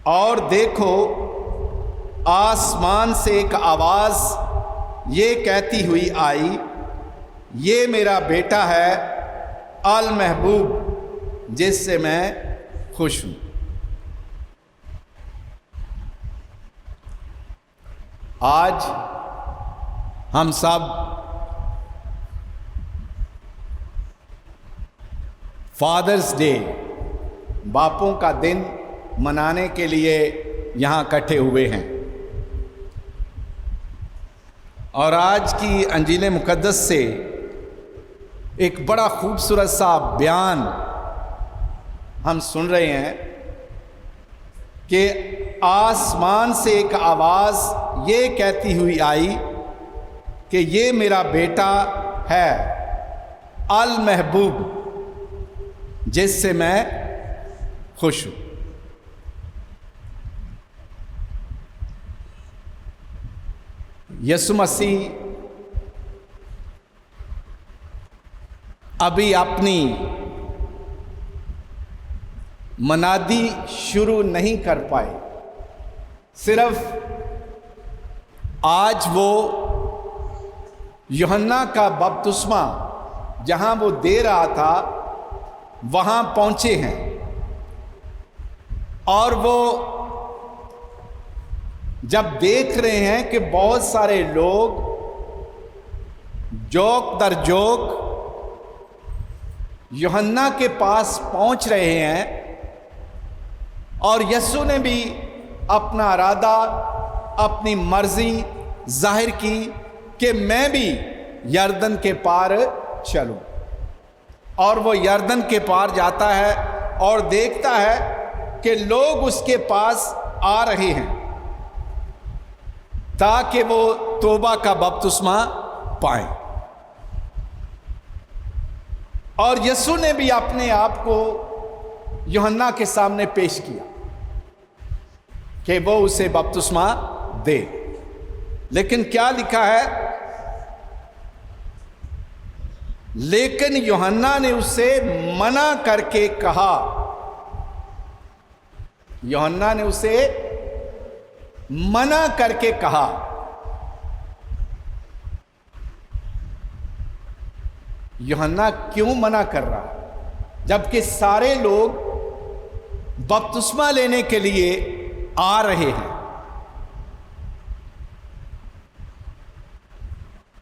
اور دیکھو آسمان سے ایک آواز یہ کہتی ہوئی آئی، یہ میرا بیٹا ہے المحبوب جس سے میں خوش ہوں۔ آج ہم سب فادرز ڈے، باپوں کا دن منانے کے لیے یہاں اکٹھے ہوئے ہیں، اور آج کی انجیل مقدس سے ایک بڑا خوبصورت سا بیان ہم سن رہے ہیں کہ آسمان سے ایک آواز یہ کہتی ہوئی آئی کہ یہ میرا بیٹا ہے المحبوب جس سے میں خوش ہوں۔ یسوع مسیح ابھی اپنی منادی شروع نہیں کر پائے، صرف آج وہ یوحنا کا بپتسمہ جہاں وہ دے رہا تھا وہاں پہنچے ہیں، اور وہ جب دیکھ رہے ہیں کہ بہت سارے لوگ جوک در جوک یوحنا کے پاس پہنچ رہے ہیں، اور یسوع نے بھی اپنا ارادہ، اپنی مرضی ظاہر کی کہ میں بھی یردن کے پار چلوں، اور وہ یردن کے پار جاتا ہے اور دیکھتا ہے کہ لوگ اس کے پاس آ رہے ہیں تاکہ وہ توبہ کا بپتسمہ پائیں، اور یسوع نے بھی اپنے آپ کو یوحنا کے سامنے پیش کیا کہ وہ اسے بپتسمہ دے، لیکن کیا لکھا ہے؟ لیکن یوحنا نے اسے منع کر کے کہا، یوحنا نے اسے منع کر کے کہا۔ یوحنا کیوں منع کر رہا جبکہ سارے لوگ بپتسمہ لینے کے لیے آ رہے ہیں؟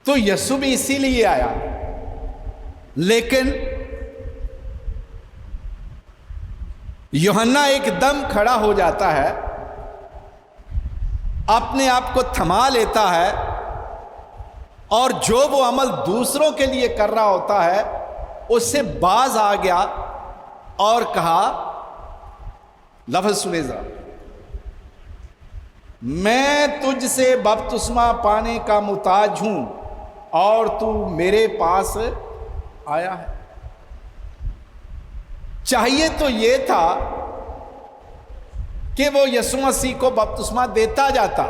تو یسوع بھی اسی لیے آیا، لیکن یوحنا ایک دم کھڑا ہو جاتا ہے، اپنے آپ کو تھما لیتا ہے، اور جو وہ عمل دوسروں کے لیے کر رہا ہوتا ہے اس سے باز آ گیا اور کہا، لفظ سنے ذرا، میں تجھ سے بپتسمہ پانے کا محتاج ہوں اور تو میرے پاس آیا ہے۔ چاہیے تو یہ تھا کہ وہ یسوع مسیح کو بپتسمہ دیتا جاتا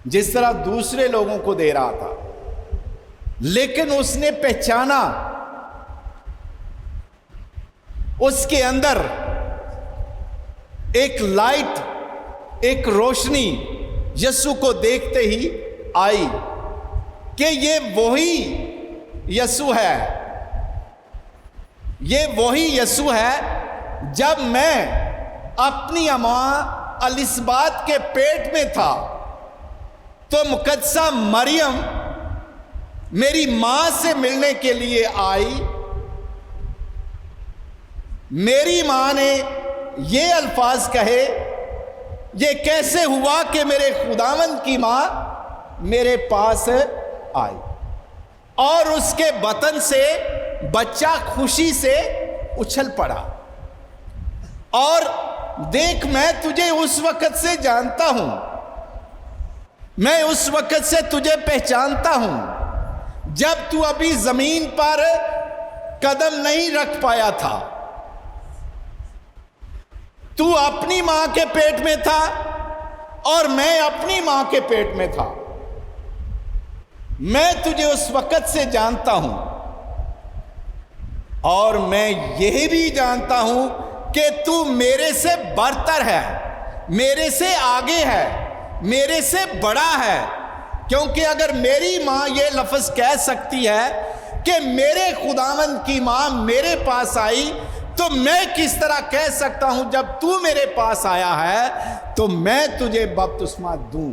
جس طرح دوسرے لوگوں کو دے رہا تھا، لیکن اس نے پہچانا، اس کے اندر ایک لائٹ، ایک روشنی یسوع کو دیکھتے ہی آئی کہ یہ وہی یسوع ہے، یہ وہی یسوع ہے جب میں اپنی اماں الصبات کے پیٹ میں تھا تو مقدسہ مریم میری ماں سے ملنے کے لیے آئی، میری ماں نے یہ الفاظ کہے، یہ کیسے ہوا کہ میرے خداوند کی ماں میرے پاس آئی، اور اس کے بطن سے بچہ خوشی سے اچھل پڑا، اور دیکھ میں تجھے اس وقت سے جانتا ہوں، میں اس وقت سے تجھے پہچانتا ہوں جب تو ابھی زمین پر قدم نہیں رکھ پایا تھا، تو اپنی ماں کے پیٹ میں تھا اور میں اپنی ماں کے پیٹ میں تھا، میں تجھے اس وقت سے جانتا ہوں، اور میں یہ بھی جانتا ہوں کہ تو میرے سے برتر ہے، میرے سے آگے ہے، میرے سے بڑا ہے، کیونکہ اگر میری ماں یہ لفظ کہہ سکتی ہے کہ میرے خداوند کی ماں میرے پاس آئی، تو میں کس طرح کہہ سکتا ہوں جب تو میرے پاس آیا ہے تو میں تجھے بپتسمہ دوں،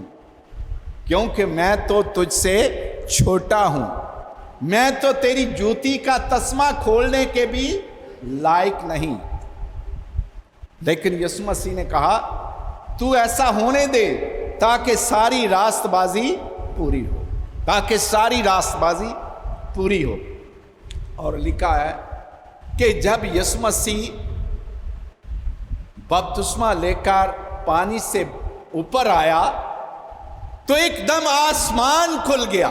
کیونکہ میں تو تجھ سے چھوٹا ہوں، میں تو تیری جوتی کا تسمہ کھولنے کے بھی لائق نہیں۔ لیکن یسوع مسیح نے کہا تو ایسا ہونے دے تاکہ ساری راست بازی پوری ہو، تاکہ ساری راست بازی پوری ہو۔ اور لکھا ہے کہ جب یسوع مسیح بپتسمہ لے کر پانی سے اوپر آیا تو ایک دم آسمان کھل گیا،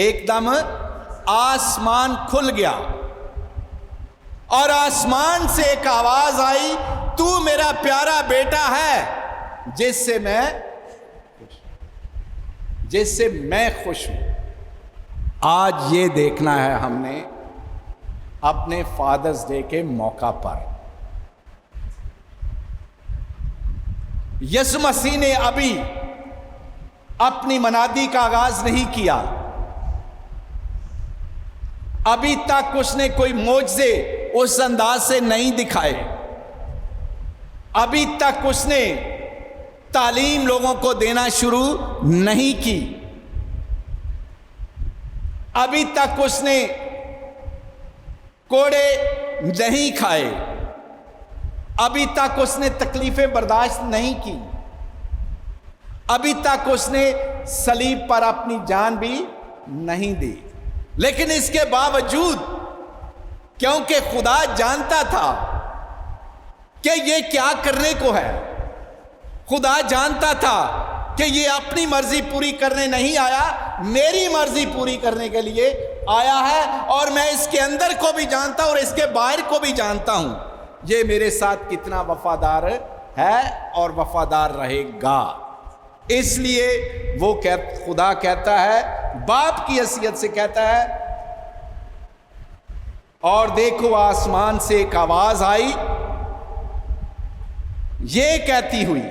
ایک دم آسمان کھل گیا، اور آسمان سے ایک آواز آئی، تو میرا پیارا بیٹا ہے جس سے میں خوش ہوں۔ آج یہ دیکھنا ہے ہم نے اپنے فادرز ڈے کے موقع پر، یسوع مسیح نے ابھی اپنی منادی کا آغاز نہیں کیا، ابھی تک اس نے کوئی معجزے اس انداز سے نہیں دکھائے، ابھی تک اس نے تعلیم لوگوں کو دینا شروع نہیں کی، ابھی تک اس نے کوڑے نہیں کھائے، ابھی تک اس نے تکلیفیں برداشت نہیں کی، ابھی تک اس نے صلیب پر اپنی جان بھی نہیں دی۔ لیکن اس کے باوجود، کیونکہ خدا جانتا تھا کہ یہ کیا کرنے کو ہے، خدا جانتا تھا کہ یہ اپنی مرضی پوری کرنے نہیں آیا، میری مرضی پوری کرنے کے لیے آیا ہے، اور میں اس کے اندر کو بھی جانتا ہوں اور اس کے باہر کو بھی جانتا ہوں، یہ میرے ساتھ کتنا وفادار ہے اور وفادار رہے گا۔ اس لیے وہ خدا کہتا ہے، باپ کی حیثیت سے کہتا ہے، اور دیکھو آسمان سے ایک آواز آئی یہ کہتی ہوئی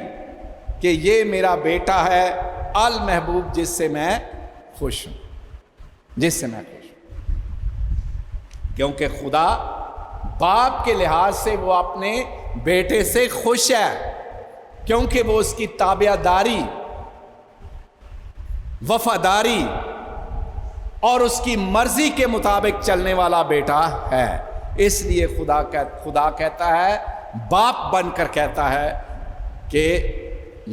کہ یہ میرا بیٹا ہے المحبوب جس سے میں خوش ہوں، جس سے میں خوش ہوں۔ کیونکہ خدا باپ کے لحاظ سے وہ اپنے بیٹے سے خوش ہے، کیونکہ وہ اس کی تابع داری، وفاداری اور اس کی مرضی کے مطابق چلنے والا بیٹا ہے۔ اس لیے خدا کہتا ہے، باپ بن کر کہتا ہے کہ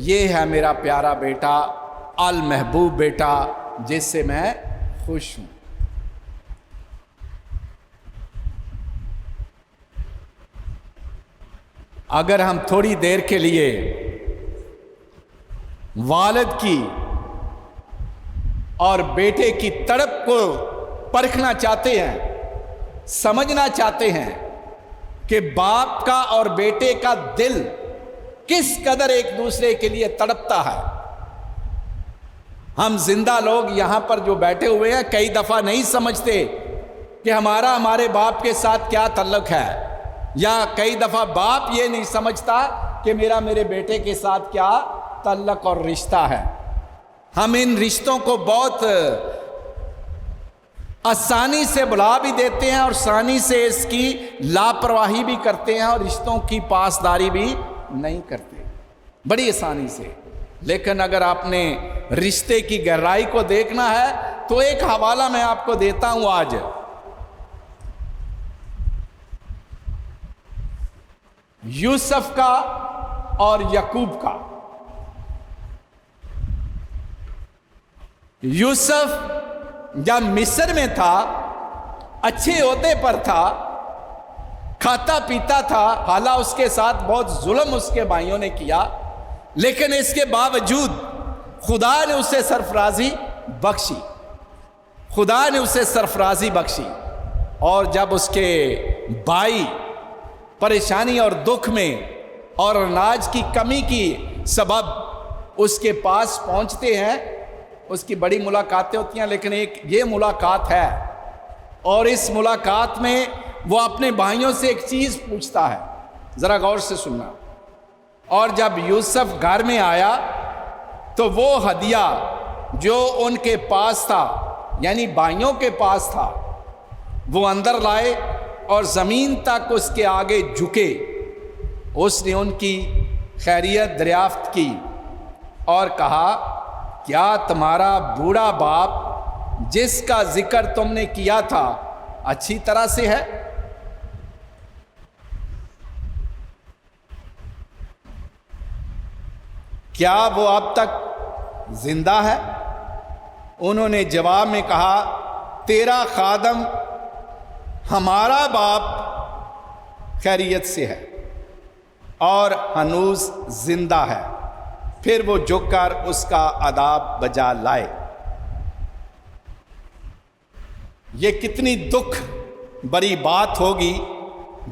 یہ ہے میرا پیارا بیٹا، المحبوب بیٹا جس سے میں خوش ہوں۔ اگر ہم تھوڑی دیر کے لیے والد کی اور بیٹے کی تڑپ کو پرکھنا چاہتے ہیں، سمجھنا چاہتے ہیں کہ باپ کا اور بیٹے کا دل کس قدر ایک دوسرے کے لیے تڑپتا ہے، ہم زندہ لوگ یہاں پر جو بیٹھے ہوئے ہیں کئی دفعہ نہیں سمجھتے کہ ہمارے باپ کے ساتھ کیا تعلق ہے، یا کئی دفعہ باپ یہ نہیں سمجھتا کہ میرے بیٹے کے ساتھ کیا تعلق اور رشتہ ہے۔ ہم ان رشتوں کو بہت آسانی سے بلا بھی دیتے ہیں اور آسانی سے اس کی لاپرواہی بھی کرتے ہیں اور رشتوں کی پاسداری بھی نہیں کرتے، بڑی آسانی سے۔ لیکن اگر آپ نے رشتے کی گہرائی کو دیکھنا ہے تو ایک حوالہ میں آپ کو دیتا ہوں آج، یوسف کا اور یعقوب کا۔ یوسف جب مصر میں تھا، اچھے عہدے پر تھا، کھاتا پیتا تھا، حالانکہ اس کے ساتھ بہت ظلم اس کے بھائیوں نے کیا، لیکن اس کے باوجود خدا نے اسے سرفرازی بخشی، خدا نے اسے سرفرازی بخشی۔ اور جب اس کے بھائی پریشانی اور دکھ میں اور اناج کی کمی کی سبب اس کے پاس پہنچتے ہیں، اس کی بڑی ملاقاتیں ہوتی ہیں، لیکن ایک یہ ملاقات ہے، اور اس ملاقات میں وہ اپنے بھائیوں سے ایک چیز پوچھتا ہے، ذرا غور سے سننا. اور جب یوسف گھر میں آیا تو وہ ہدیہ جو ان کے پاس تھا یعنی بھائیوں کے پاس تھا وہ اندر لائے اور زمین تک اس کے آگے جھکے. اس نے ان کی خیریت دریافت کی اور کہا کیا تمہارا بوڑھا باپ جس کا ذکر تم نے کیا تھا اچھی طرح سے ہے؟ کیا وہ اب تک زندہ ہے؟ انہوں نے جواب میں کہا تیرا خادم ہمارا باپ خیریت سے ہے اور ہنوز زندہ ہے. پھر وہ جھک کر اس کا آداب بجا لائے. یہ کتنی دکھ بری بات ہوگی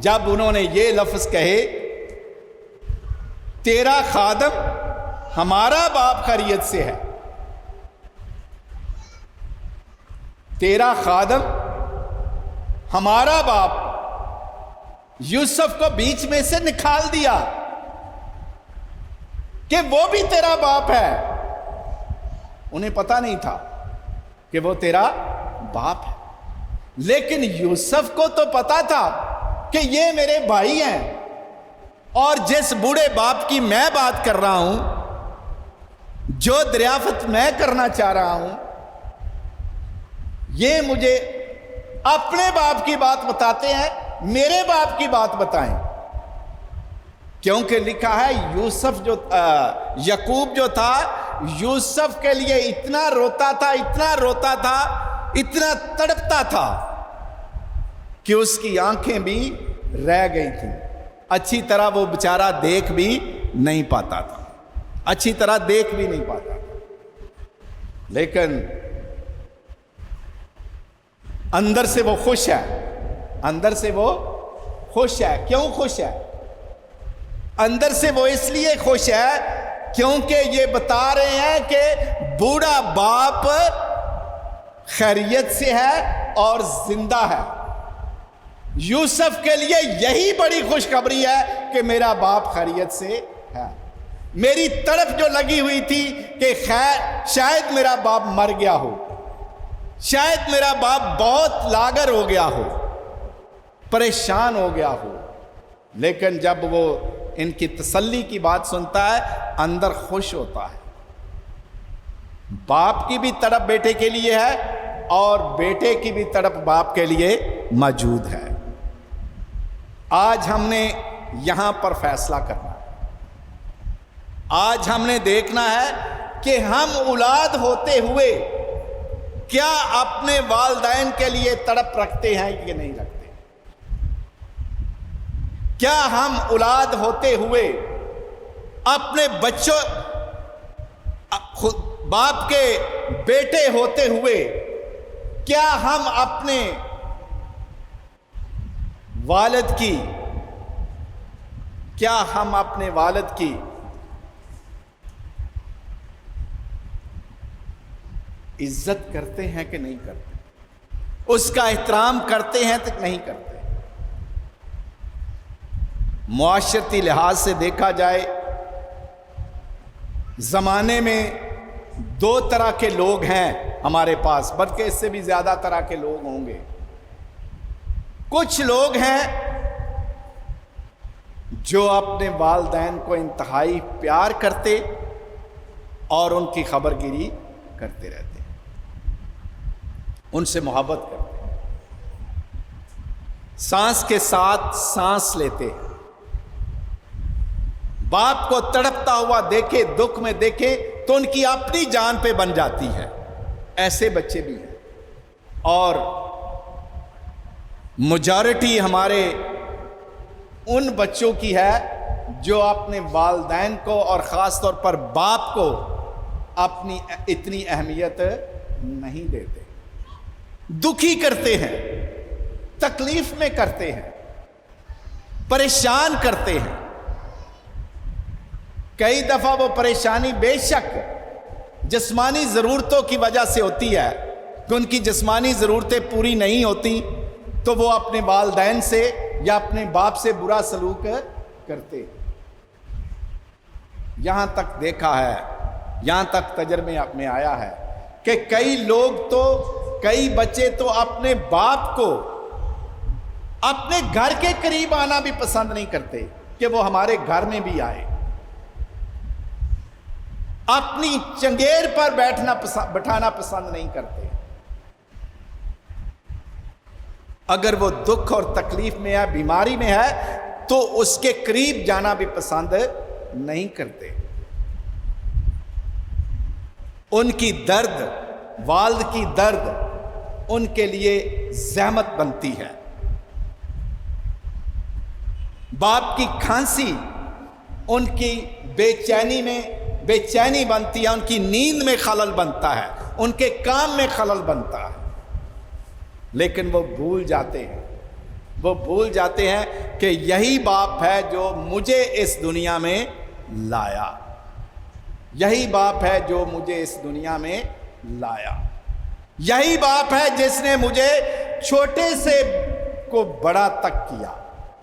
جب انہوں نے یہ لفظ کہے تیرا خادم ہمارا باپ خیریت سے ہے. تیرا خادم ہمارا باپ. یوسف کو بیچ میں سے نکال دیا کہ وہ بھی تیرا باپ ہے. انہیں پتا نہیں تھا کہ وہ تیرا باپ ہے، لیکن یوسف کو تو پتا تھا کہ یہ میرے بھائی ہیں، اور جس بوڑھے باپ کی میں بات کر رہا ہوں، جو دریافت میں کرنا چاہ رہا ہوں، یہ مجھے اپنے باپ کی بات بتاتے ہیں، میرے باپ کی بات بتائیں. کیونکہ لکھا ہے یوسف جو یعقوب جو تھا یوسف کے لیے اتنا روتا تھا، اتنا تڑپتا تھا کہ اس کی آنکھیں بھی رہ گئی تھیں. اچھی طرح وہ بیچارہ دیکھ بھی نہیں پاتا تھا. لیکن اندر سے وہ خوش ہے. کیوں خوش ہے؟ اندر سے وہ اس لیے خوش ہے کیونکہ یہ بتا رہے ہیں کہ بوڑھا باپ خیریت سے ہے اور زندہ ہے. یوسف کے لیے یہی بڑی خوشخبری ہے کہ میرا باپ خیریت سے ہے. میری تڑپ جو لگی ہوئی تھی کہ شاید میرا باپ مر گیا ہو، شاید میرا باپ بہت لاغر ہو گیا ہو، پریشان ہو گیا ہو، لیکن جب وہ ان کی تسلی کی بات سنتا ہے اندر خوش ہوتا ہے. باپ کی بھی تڑپ بیٹے کے لیے ہے اور بیٹے کی بھی تڑپ باپ کے لیے موجود ہے. آج ہم نے یہاں پر فیصلہ کرنا ہے. آج ہم نے دیکھنا ہے کہ ہم اولاد ہوتے ہوئے کیا اپنے والدین کے لیے تڑپ رکھتے ہیں کہ نہیں رکھتے. کیا ہم اولاد ہوتے ہوئے اپنے بچوں باپ کے بیٹے ہوتے ہوئے کیا ہم اپنے والد کی عزت کرتے ہیں کہ نہیں کرتے؟ اس کا احترام کرتے ہیں کہ نہیں کرتے؟ معاشرتی لحاظ سے دیکھا جائے زمانے میں دو طرح کے لوگ ہیں ہمارے پاس، بلکہ اس سے بھی زیادہ طرح کے لوگ ہوں گے. کچھ لوگ ہیں جو اپنے والدین کو انتہائی پیار کرتے اور ان کی خبر گیری کرتے رہتے، ان سے محبت کرتے، سانس کے ساتھ سانس لیتے ہیں. باپ کو تڑپتا ہوا دیکھے، دکھ میں دیکھے تو ان کی اپنی جان پہ بن جاتی ہے. ایسے بچے بھی ہیں. اور میجورٹی ہمارے ان بچوں کی ہے جو اپنے والدین کو اور خاص طور پر باپ کو اپنی اتنی اہمیت نہیں دیتے، دکھی کرتے ہیں، تکلیف میں کرتے ہیں، پریشان کرتے ہیں. کئی دفعہ وہ پریشانی بے شک جسمانی ضرورتوں کی وجہ سے ہوتی ہے کہ ان کی جسمانی ضرورتیں پوری نہیں ہوتی تو وہ اپنے والدین سے یا اپنے باپ سے برا سلوک کرتے. یہاں تک دیکھا ہے, یہاں تک تجربے میں آیا ہے کہ کئی بچے تو اپنے باپ کو اپنے گھر کے قریب آنا بھی پسند نہیں کرتے کہ وہ ہمارے گھر میں بھی آئے. اپنی چنگیر پر بٹھانا پسند نہیں کرتے. اگر وہ دکھ اور تکلیف میں ہے, بیماری میں ہے, تو اس کے قریب جانا بھی پسند نہیں کرتے. ان کی درد, والد کی درد ان کے لیے زحمت بنتی ہے. باپ کی کھانسی ان کی بے چینی بنتی ہے, ان کی نیند میں خلل بنتا ہے, ان کے کام میں خلل بنتا ہے. لیکن وہ بھول جاتے ہیں کہ یہی باپ ہے جو مجھے اس دنیا میں لایا. یہی باپ ہے جو مجھے اس دنیا میں لایا. یہی باپ ہے جس نے مجھے چھوٹے سے کو بڑا تک کیا,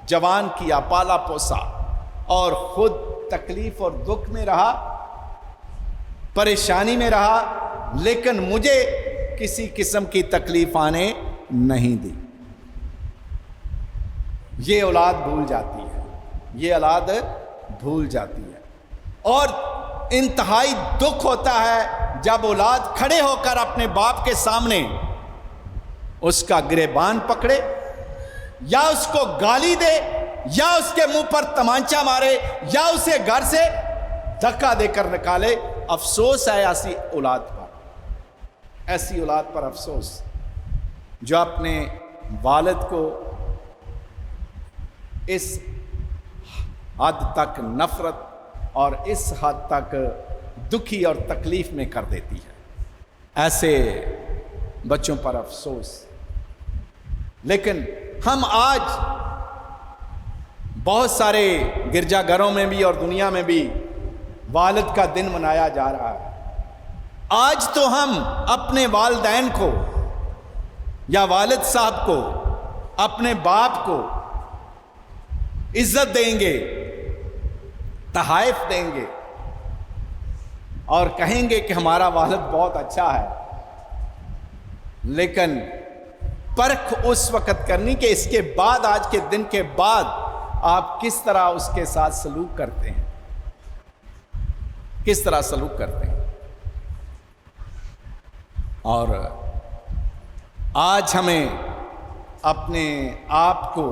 جوان کیا, پالا پوسا, اور خود تکلیف اور دکھ میں رہا, پریشانی میں رہا, لیکن مجھے کسی قسم کی تکلیف آنے نہیں دی. یہ اولاد بھول جاتی ہے. اور انتہائی دکھ ہوتا ہے جب اولاد کھڑے ہو کر اپنے باپ کے سامنے اس کا گریبان پکڑے, یا اس کو گالی دے, یا اس کے منہ پر تمانچہ مارے, یا اسے گھر سے دھکا دے کر نکالے. افسوس ہے ایسی اولاد پر افسوس جو اپنے والد کو اس حد تک نفرت اور اس حد تک دکھی اور تکلیف میں کر دیتی ہے. ایسے بچوں پر افسوس. لیکن ہم آج بہت سارے گرجا گھروں میں بھی اور دنیا میں بھی والد کا دن منایا جا رہا ہے. آج تو ہم اپنے والدین کو یا والد صاحب کو, اپنے باپ کو عزت دیں گے, تحائف دیں گے اور کہیں گے کہ ہمارا والد بہت اچھا ہے. لیکن پرکھ اس وقت کرنی کہ اس کے بعد, آج کے دن کے بعد آپ کس طرح اس کے ساتھ سلوک کرتے ہیں, کس طرح سلوک کرتے ہیں. اور آج ہمیں اپنے آپ کو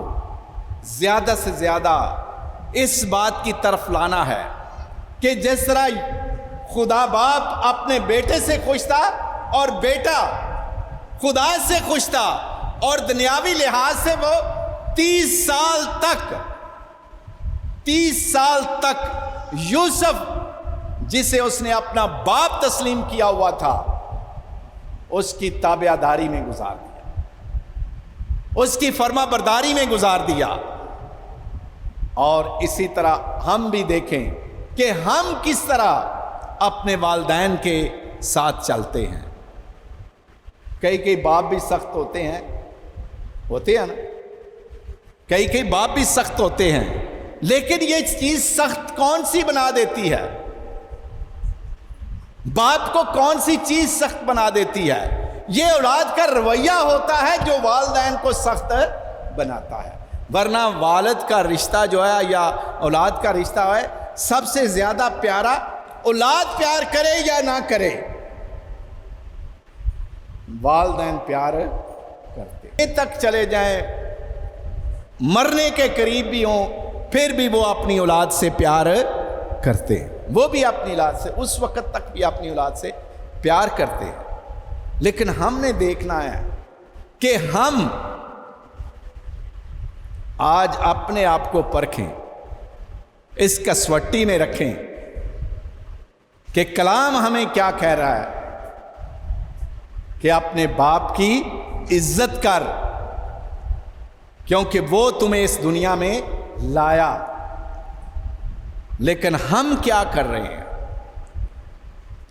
زیادہ سے زیادہ اس بات کی طرف لانا ہے کہ جس طرح خدا باپ اپنے بیٹے سے خوش تھا اور بیٹا خدا سے خوش تھا, اور دنیاوی لحاظ سے وہ 30 سال تک یوسف جسے اس نے اپنا باپ تسلیم کیا ہوا تھا اس کی تابعداری میں گزار دیا, اس کی فرما برداری میں گزار دیا. اور اسی طرح ہم بھی دیکھیں کہ ہم کس طرح اپنے والدین کے ساتھ چلتے ہیں. کئی باپ بھی سخت ہوتے ہیں نا, کئی باپ بھی سخت ہوتے ہیں, لیکن یہ چیز سخت کون سی بنا دیتی ہے؟ باپ کو کون سی چیز سخت بنا دیتی ہے؟ یہ اولاد کا رویہ ہوتا ہے جو والدین کو سخت بناتا ہے. ورنہ والد کا رشتہ جو ہے یا اولاد کا رشتہ ہے, سب سے زیادہ پیارا اولاد پیار کرے یا نہ کرے, والدین پیار کرتے. یہ تک چلے جائیں, مرنے کے قریب بھی ہوں, پھر بھی وہ اپنی اولاد سے پیار کرتے ہیں. وہ بھی اپنی اولاد سے اس وقت تک بھی اپنی اولاد سے پیار کرتے ہیں. لیکن ہم نے دیکھنا ہے کہ ہم آج اپنے آپ کو پرکھیں, اس کسوٹی میں رکھیں کہ کلام ہمیں کیا کہہ رہا ہے کہ اپنے باپ کی عزت کر, کیونکہ وہ تمہیں اس دنیا میں لایا. لیکن ہم کیا کر رہے ہیں؟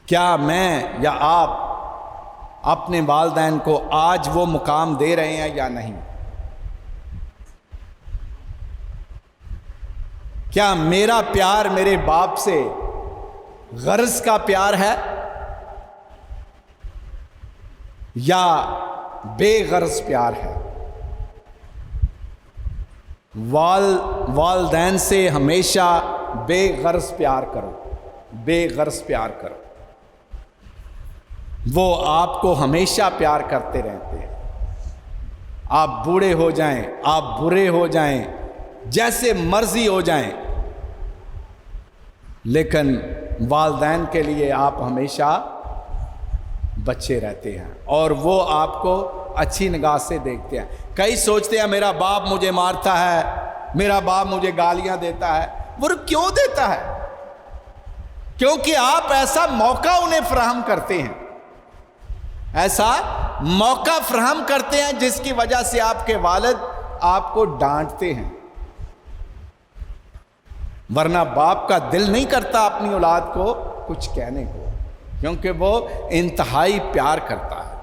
کیا میں یا آپ اپنے والدین کو آج وہ مقام دے رہے ہیں یا نہیں؟ کیا میرا پیار میرے باپ سے غرض کا پیار ہے یا بے غرض پیار ہے؟ والدین سے ہمیشہ بے غرض پیار کرو، بے غرض پیار کرو، وہ آپ کو ہمیشہ پیار کرتے رہتے ہیں۔ آپ بوڑھے ہو جائیں، آپ برے ہو جائیں، جیسے مرضی ہو جائیں، لیکن والدین کے لیے آپ ہمیشہ بچے رہتے ہیں اور وہ آپ کو اچھی نگاہ سے دیکھتے ہیں۔ کئی سوچتے ہیں میرا باپ مجھے مارتا ہے، میرا باپ مجھے گالیاں دیتا ہے۔ وہ کیوں دیتا ہے؟ کیونکہ آپ ایسا موقع انہیں فراہم کرتے ہیں، ایسا موقع فراہم کرتے ہیں جس کی وجہ سے آپ کے والد آپ کو ڈانٹتے ہیں، ورنہ باپ کا دل نہیں کرتا اپنی اولاد کو کچھ کہنے کو، کیونکہ وہ انتہائی پیار کرتا ہے۔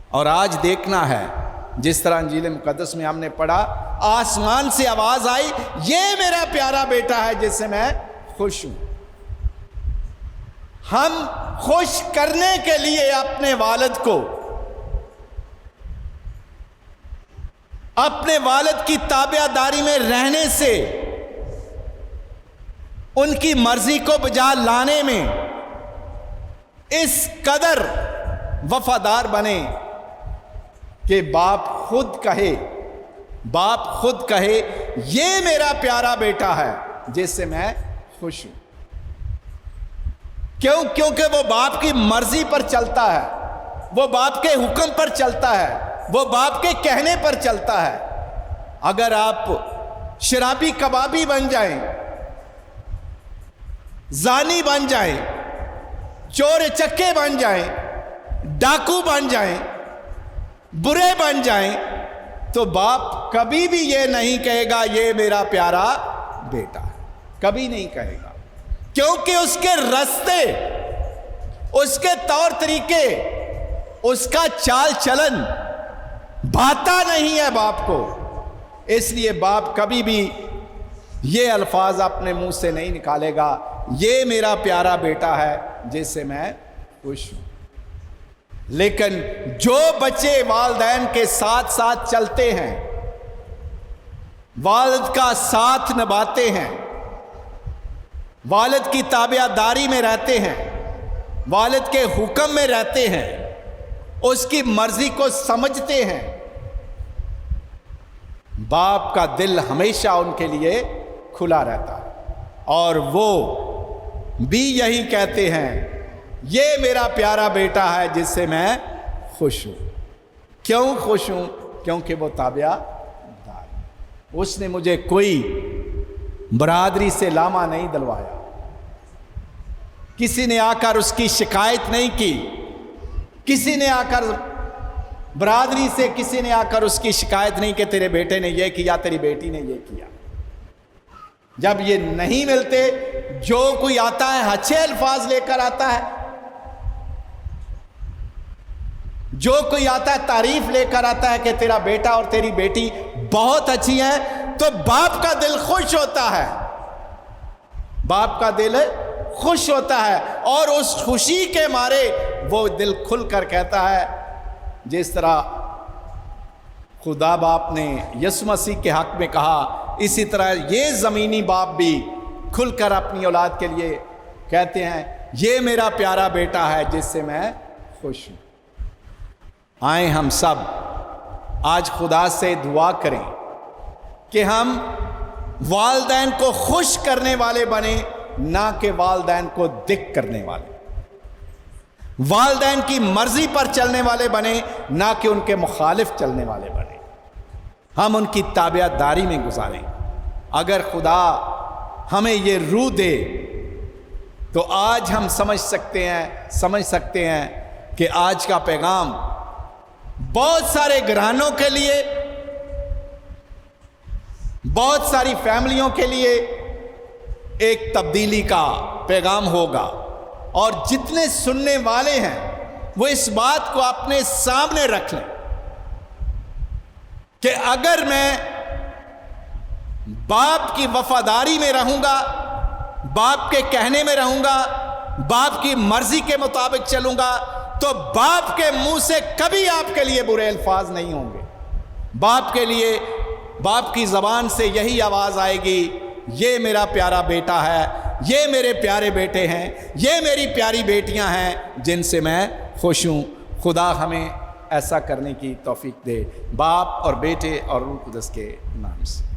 اور آج دیکھنا ہے جس طرح انجیل مقدس میں ہم نے پڑھا، آسمان سے آواز آئی، یہ میرا پیارا بیٹا ہے جس سے میں خوش ہوں۔ ہم خوش کرنے کے لیے اپنے والد کو، اپنے والد کی تابع داری میں رہنے سے، ان کی مرضی کو بجا لانے میں اس قدر وفادار بنے کہ باپ خود کہے یہ میرا پیارا بیٹا ہے جس سے میں خوش ہوں۔ کیوں؟ کیونکہ وہ باپ کی مرضی پر چلتا ہے، وہ باپ کے حکم پر چلتا ہے، وہ باپ کے کہنے پر چلتا ہے۔ اگر آپ شرابی کبابی بن جائیں، زانی بن جائیں، چور چکے بن جائیں، ڈاکو بن جائیں، برے بن جائیں، تو باپ کبھی بھی یہ نہیں کہے گا یہ میرا پیارا بیٹا ہے، کبھی نہیں کہے گا، کیونکہ اس کے راستے، اس کے طور طریقے، اس کا چال چلن بھاتا نہیں ہے باپ کو۔ اس لیے باپ کبھی بھی یہ الفاظ اپنے منہ سے نہیں نکالے گا، یہ میرا پیارا بیٹا ہے جس سے میں خوش ہوں۔ لیکن جو بچے والدین کے ساتھ ساتھ چلتے ہیں، والد کا ساتھ نبھاتے ہیں، والد کی تابع داری میں رہتے ہیں، والد کے حکم میں رہتے ہیں، اس کی مرضی کو سمجھتے ہیں، باپ کا دل ہمیشہ ان کے لیے کھلا رہتا ہے، اور وہ بھی یہی کہتے ہیں یہ میرا پیارا بیٹا ہے جس سے میں خوش ہوں۔ کیوں خوش ہوں؟ کیونکہ وہ تابع دار، اس نے مجھے کوئی برادری سے لاما نہیں دلوایا، کسی نے آ کر اس کی شکایت نہیں کی، کسی نے آ کر برادری سے کسی نے آ کر اس کی شکایت نہیں کہ تیرے بیٹے نے یہ کیا، تیری بیٹی نے یہ کیا۔ جب یہ نہیں ملتے، جو کوئی آتا ہے اچھے الفاظ لے کر آتا ہے، جو کوئی آتا ہے تعریف لے کر آتا ہے کہ تیرا بیٹا اور تیری بیٹی بہت اچھی ہے، تو باپ کا دل خوش ہوتا ہے، باپ کا دل خوش ہوتا ہے، اور اس خوشی کے مارے وہ دل کھل کر کہتا ہے، جس طرح خدا باپ نے یسوع مسیح کے حق میں کہا، اسی طرح یہ زمینی باپ بھی کھل کر اپنی اولاد کے لیے کہتے ہیں یہ میرا پیارا بیٹا ہے جس سے میں خوش ہوں۔ آئیں ہم سب آج خدا سے دعا کریں کہ ہم والدین کو خوش کرنے والے بنیں، نہ کہ والدین کو دکھ کرنے والے، والدین کی مرضی پر چلنے والے بنیں، نہ کہ ان کے مخالف چلنے والے بنیں، ہم ان کی تابع داری میں گزاریں۔ اگر خدا ہمیں یہ روح دے تو آج ہم سمجھ سکتے ہیں کہ آج کا پیغام بہت سارے گھرانوں کے لیے، بہت ساری فیملیوں کے لیے ایک تبدیلی کا پیغام ہوگا، اور جتنے سننے والے ہیں وہ اس بات کو اپنے سامنے رکھ لیں کہ اگر میں باپ کی وفاداری میں رہوں گا، باپ کے کہنے میں رہوں گا، باپ کی مرضی کے مطابق چلوں گا، تو باپ کے منہ سے کبھی آپ کے لیے برے الفاظ نہیں ہوں گے۔ باپ کے لیے، باپ کی زبان سے یہی آواز آئے گی، یہ میرا پیارا بیٹا ہے، یہ میرے پیارے بیٹے ہیں، یہ میری پیاری بیٹیاں ہیں جن سے میں خوش ہوں۔ خدا ہمیں ایسا کرنے کی توفیق دے، باپ اور بیٹے اور روح القدس کے نام سے۔